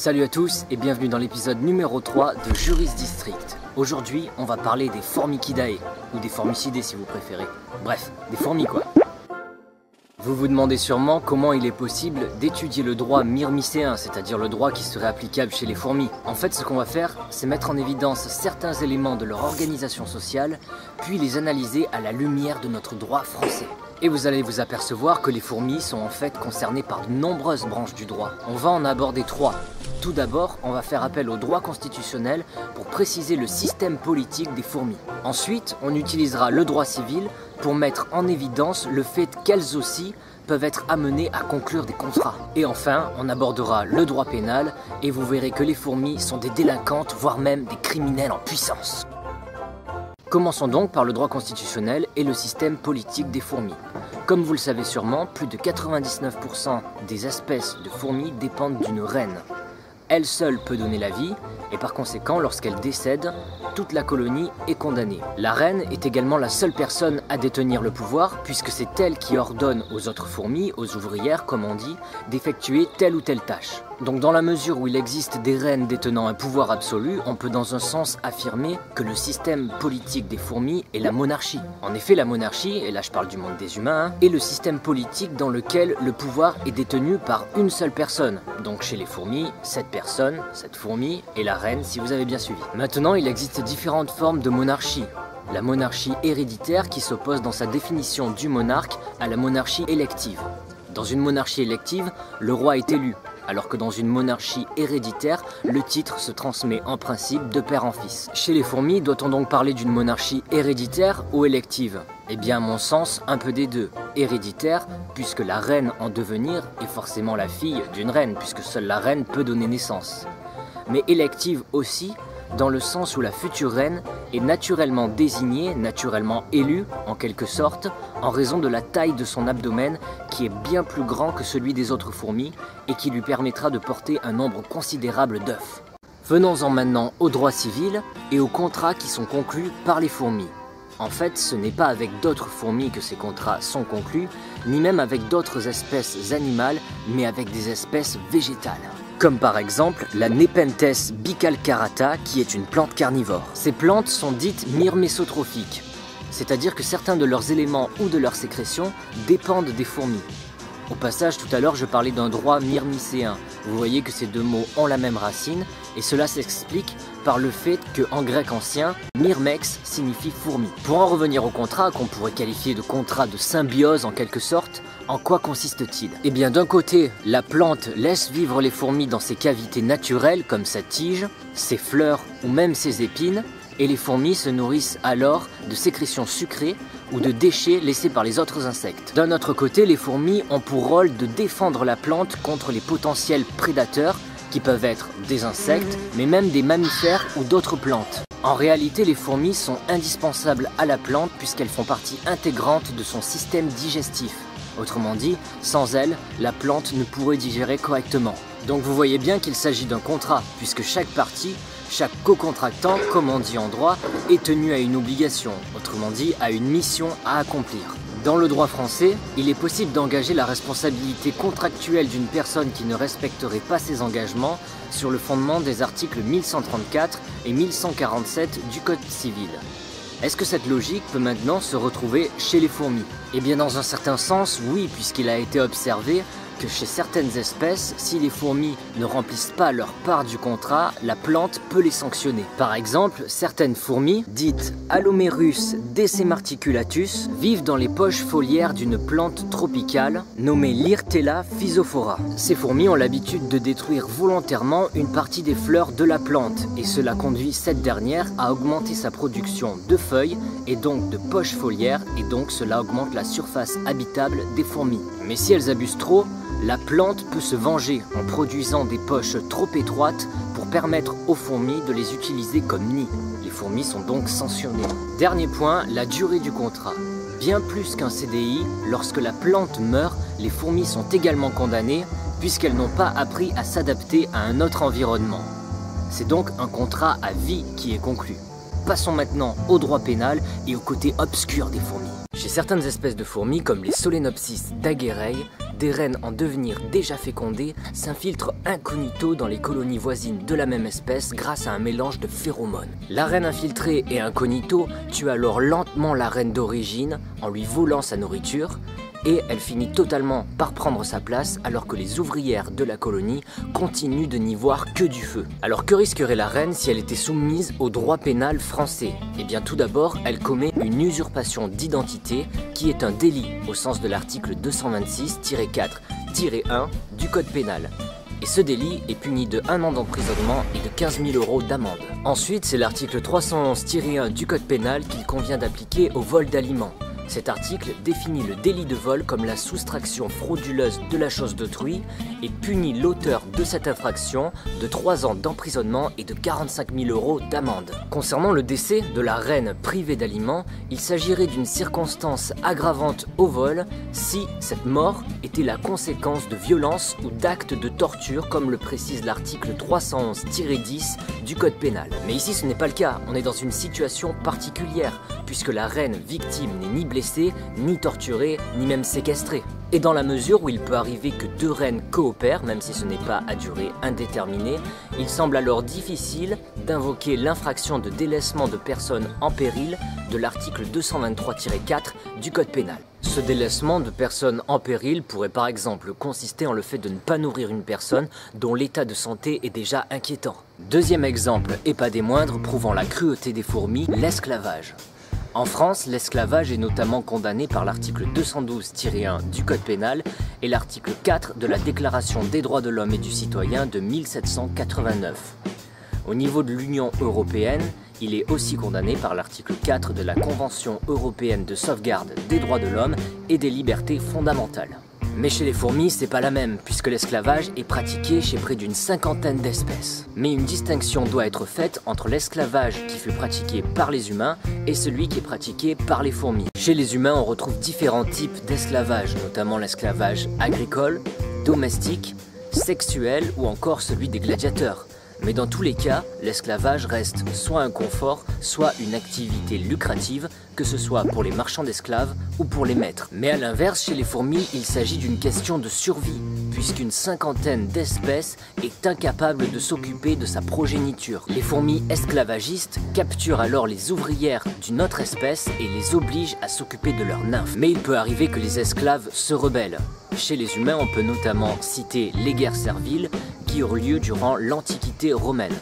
Salut à tous et bienvenue dans l'épisode numéro 3 de Juris District. Aujourd'hui, on va parler des Formicidæ, ou des Formicidés si vous préférez. Bref, des fourmis quoi. Vous vous demandez sûrement comment il est possible d'étudier le droit myrmicéen, c'est-à-dire le droit qui serait applicable chez les fourmis. En fait, ce qu'on va faire, c'est mettre en évidence certains éléments de leur organisation sociale, puis les analyser à la lumière de notre droit français. Et vous allez vous apercevoir que les fourmis sont en fait concernées par de nombreuses branches du droit. On va en aborder 3. Tout d'abord, on va faire appel au droit constitutionnel pour préciser le système politique des fourmis. Ensuite, on utilisera le droit civil pour mettre en évidence le fait qu'elles aussi peuvent être amenées à conclure des contrats. Et enfin, on abordera le droit pénal et vous verrez que les fourmis sont des délinquantes, voire même des criminels en puissance. Commençons donc par le droit constitutionnel et le système politique des fourmis. Comme vous le savez sûrement, plus de 99% des espèces de fourmis dépendent d'une reine. Elle seule peut donner la vie, et par conséquent, lorsqu'elle décède, toute la colonie est condamnée. La reine est également la seule personne à détenir le pouvoir, puisque c'est elle qui ordonne aux autres fourmis, aux ouvrières comme on dit, d'effectuer telle ou telle tâche. Donc dans la mesure où il existe des reines détenant un pouvoir absolu, on peut dans un sens affirmer que le système politique des fourmis est la monarchie. En effet, la monarchie, et là je parle du monde des humains, est le système politique dans lequel le pouvoir est détenu par une seule personne. Donc chez les fourmis, cette personne, cette fourmi, est la reine si vous avez bien suivi. Maintenant, il existe différentes formes de monarchie. La monarchie héréditaire qui s'oppose dans sa définition du monarque à la monarchie élective. Dans une monarchie élective, le roi est élu, alors que dans une monarchie héréditaire, le titre se transmet en principe de père en fils. Chez les fourmis, doit-on donc parler d'une monarchie héréditaire ou élective? Eh bien, à mon sens, un peu des deux. Héréditaire, puisque la reine en devenir est forcément la fille d'une reine, puisque seule la reine peut donner naissance. Mais élective aussi, dans le sens où la future reine est naturellement désignée, naturellement élue, en quelque sorte, en raison de la taille de son abdomen qui est bien plus grand que celui des autres fourmis et qui lui permettra de porter un nombre considérable d'œufs. Venons-en maintenant au droit civil et aux contrats qui sont conclus par les fourmis. En fait, ce n'est pas avec d'autres fourmis que ces contrats sont conclus, ni même avec d'autres espèces animales, mais avec des espèces végétales. Comme par exemple la Nepenthes bicalcarata qui est une plante carnivore. Ces plantes sont dites myrmésotrophiques, c'est-à-dire que certains de leurs éléments ou de leurs sécrétions dépendent des fourmis. Au passage, tout à l'heure, je parlais d'un droit myrmicéen. Vous voyez que ces deux mots ont la même racine, et cela s'explique par le fait qu'en grec ancien, myrmex signifie fourmi. Pour en revenir au contrat, qu'on pourrait qualifier de contrat de symbiose en quelque sorte, en quoi consiste-t-il? Eh bien, d'un côté, la plante laisse vivre les fourmis dans ses cavités naturelles, comme sa tige, ses fleurs ou même ses épines, et les fourmis se nourrissent alors de sécrétions sucrées ou de déchets laissés par les autres insectes. D'un autre côté, les fourmis ont pour rôle de défendre la plante contre les potentiels prédateurs, qui peuvent être des insectes, mais même des mammifères ou d'autres plantes. En réalité, les fourmis sont indispensables à la plante puisqu'elles font partie intégrante de son système digestif. Autrement dit, sans elles, la plante ne pourrait digérer correctement. Donc vous voyez bien qu'il s'agit d'un contrat, puisque chaque partie, chaque co-contractant, comme on dit en droit, est tenu à une obligation, autrement dit à une mission à accomplir. Dans le droit français, il est possible d'engager la responsabilité contractuelle d'une personne qui ne respecterait pas ses engagements sur le fondement des articles 1134 et 1147 du Code civil. Est-ce que cette logique peut maintenant se retrouver chez les fourmis? Eh bien dans un certain sens, oui, puisqu'il a été observé que chez certaines espèces, si les fourmis ne remplissent pas leur part du contrat, la plante peut les sanctionner. Par exemple, certaines fourmis, dites Allomerus decimarticulatus, vivent dans les poches foliaires d'une plante tropicale nommée Lyrtella physophora. Ces fourmis ont l'habitude de détruire volontairement une partie des fleurs de la plante, et cela conduit cette dernière à augmenter sa production de feuilles et donc de poches foliaires, et donc cela augmente la surface habitable des fourmis. Mais si elles abusent trop, la plante peut se venger en produisant des poches trop étroites pour permettre aux fourmis de les utiliser comme nid. Les fourmis sont donc sanctionnées. Dernier point, la durée du contrat. Bien plus qu'un CDI, lorsque la plante meurt, les fourmis sont également condamnées puisqu'elles n'ont pas appris à s'adapter à un autre environnement. C'est donc un contrat à vie qui est conclu. Passons maintenant au droit pénal et au côté obscur des fourmis. Chez certaines espèces de fourmis, comme les Solenopsis daguerreae, des reines en devenir déjà fécondées s'infiltrent incognito dans les colonies voisines de la même espèce grâce à un mélange de phéromones. La reine infiltrée et incognito tue alors lentement la reine d'origine en lui volant sa nourriture, et elle finit totalement par prendre sa place alors que les ouvrières de la colonie continuent de n'y voir que du feu. Alors que risquerait la reine si elle était soumise au droit pénal français? Eh bien tout d'abord, elle commet une usurpation d'identité qui est un délit au sens de l'article 226-4-1 du code pénal. Et ce délit est puni de 1 an d'emprisonnement et de 15 000 € d'amende. Ensuite, c'est l'article 311-1 du code pénal qu'il convient d'appliquer au vol d'aliments. Cet article définit le délit de vol comme la soustraction frauduleuse de la chose d'autrui et punit l'auteur de cette infraction de 3 ans d'emprisonnement et de 45 000 € d'amende. Concernant le décès de la reine privée d'aliments, il s'agirait d'une circonstance aggravante au vol si cette mort était la conséquence de violences ou d'actes de torture comme le précise l'article 311-10 du code pénal. Mais ici ce n'est pas le cas, on est dans une situation particulière puisque la reine victime n'est ni blessée, ni torturée, ni même séquestrée. Et dans la mesure où il peut arriver que 2 reines coopèrent, même si ce n'est pas à durée indéterminée, il semble alors difficile d'invoquer l'infraction de délaissement de personnes en péril de l'article 223-4 du code pénal. Ce délaissement de personnes en péril pourrait par exemple consister en le fait de ne pas nourrir une personne dont l'état de santé est déjà inquiétant. Deuxième exemple, et pas des moindres, prouvant la cruauté des fourmis, l'esclavage. En France, l'esclavage est notamment condamné par l'article 212-1 du Code pénal et l'article 4 de la Déclaration des droits de l'homme et du citoyen de 1789. Au niveau de l'Union européenne, il est aussi condamné par l'article 4 de la Convention européenne de sauvegarde des droits de l'homme et des libertés fondamentales. Mais chez les fourmis, c'est pas la même, puisque l'esclavage est pratiqué chez près d'une 50aine d'espèces. Mais une distinction doit être faite entre l'esclavage qui fut pratiqué par les humains et celui qui est pratiqué par les fourmis. Chez les humains, on retrouve différents types d'esclavage, notamment l'esclavage agricole, domestique, sexuel ou encore celui des gladiateurs. Mais dans tous les cas, l'esclavage reste soit un confort, soit une activité lucrative, que ce soit pour les marchands d'esclaves ou pour les maîtres. Mais à l'inverse, chez les fourmis, il s'agit d'une question de survie, puisqu'une 50aine d'espèces est incapable de s'occuper de sa progéniture. Les fourmis esclavagistes capturent alors les ouvrières d'une autre espèce et les obligent à s'occuper de leurs nymphes. Mais il peut arriver que les esclaves se rebellent. Chez les humains, on peut notamment citer les guerres serviles qui eurent lieu durant l'Antiquité romaine.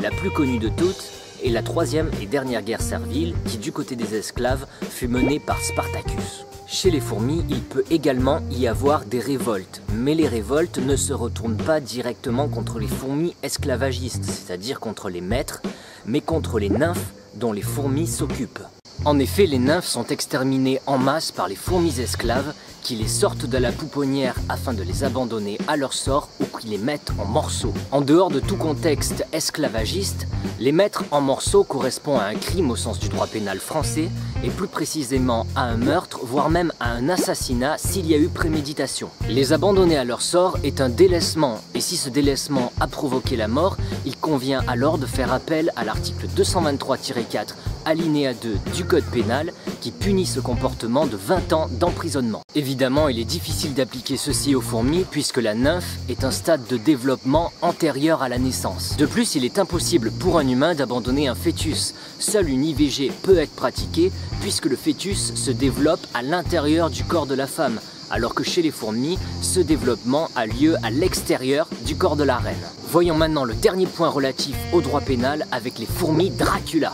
La plus connue de toutes est la 3e et dernière guerre servile qui, du côté des esclaves, fut menée par Spartacus. Chez les fourmis, il peut également y avoir des révoltes, mais les révoltes ne se retournent pas directement contre les fourmis esclavagistes, c'est-à-dire contre les maîtres, mais contre les nymphes dont les fourmis s'occupent. En effet, les nymphes sont exterminées en masse par les fourmis esclaves qui les sortent de la pouponnière afin de les abandonner à leur sort ou qui les mettent en morceaux. En dehors de tout contexte esclavagiste, les mettre en morceaux correspond à un crime au sens du droit pénal français et plus précisément à un meurtre, voire même à un assassinat s'il y a eu préméditation. Les abandonner à leur sort est un délaissement et si ce délaissement a provoqué la mort, il convient alors de faire appel à l'article 223-4 alinéa 2 du Code pénal qui punit ce comportement de 20 ans d'emprisonnement. Évidemment, il est difficile d'appliquer ceci aux fourmis puisque la nymphe est un stade de développement antérieur à la naissance. De plus, il est impossible pour un humain d'abandonner un fœtus. Seule une IVG peut être pratiquée puisque le fœtus se développe à l'intérieur du corps de la femme, alors que chez les fourmis, ce développement a lieu à l'extérieur du corps de la reine. Voyons maintenant le dernier point relatif au droit pénal avec les fourmis Dracula.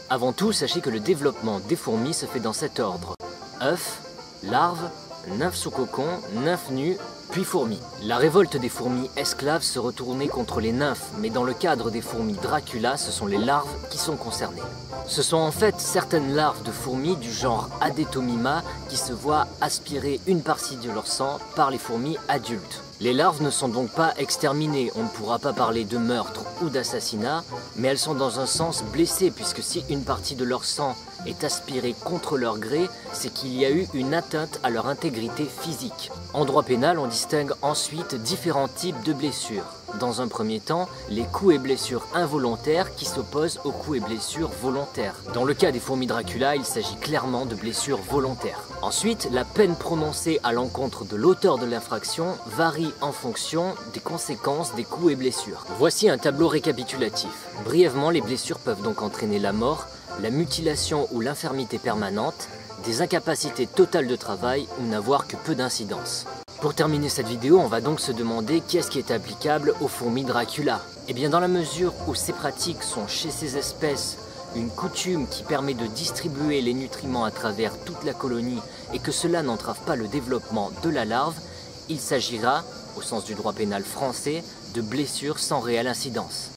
Avant tout, sachez que le développement des fourmis se fait dans cet ordre. œufs, larves, nymphes sous cocon, nymphes nues, puis fourmis. La révolte des fourmis esclaves se retournait contre les nymphes, mais dans le cadre des fourmis Dracula, ce sont les larves qui sont concernées. Ce sont en fait certaines larves de fourmis du genre Adetomima qui se voient aspirer une partie de leur sang par les fourmis adultes. Les larves ne sont donc pas exterminées, on ne pourra pas parler de meurtre ou d'assassinat, mais elles sont dans un sens blessées puisque si une partie de leur sang est aspirée contre leur gré, c'est qu'il y a eu une atteinte à leur intégrité physique. En droit pénal, on distingue ensuite différents types de blessures. dans un premier temps, les coups et blessures involontaires qui s'opposent aux coups et blessures volontaires. Dans le cas des fourmis Dracula, il s'agit clairement de blessures volontaires. Ensuite, la peine prononcée à l'encontre de l'auteur de l'infraction varie en fonction des conséquences des coups et blessures. Voici un tableau récapitulatif. Brièvement, les blessures peuvent donc entraîner la mort, la mutilation ou l'infirmité permanente, des incapacités totales de travail ou n'avoir que peu d'incidence. Pour terminer cette vidéo, on va donc se demander qu'est-ce qui est applicable aux fourmis Dracula. Eh bien dans la mesure où ces pratiques sont chez ces espèces une coutume qui permet de distribuer les nutriments à travers toute la colonie et que cela n'entrave pas le développement de la larve, il s'agira, au sens du droit pénal français, de blessures sans réelle incidence.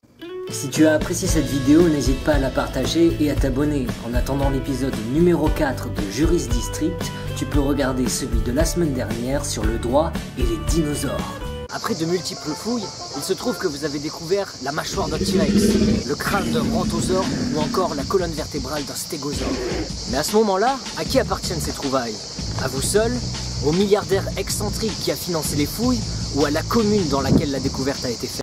Si tu as apprécié cette vidéo, n'hésite pas à la partager et à t'abonner. En attendant l'épisode numéro 4 de Juris District, tu peux regarder celui de la semaine dernière sur le droit et les dinosaures. Après de multiples fouilles, il se trouve que vous avez découvert la mâchoire d'un T-Rex, le crâne d'un brontosaure ou encore la colonne vertébrale d'un stégosaure. Mais à ce moment-là, à qui appartiennent ces trouvailles? À vous seul? Au milliardaire excentrique qui a financé les fouilles? Ou à la commune dans laquelle la découverte a été faite?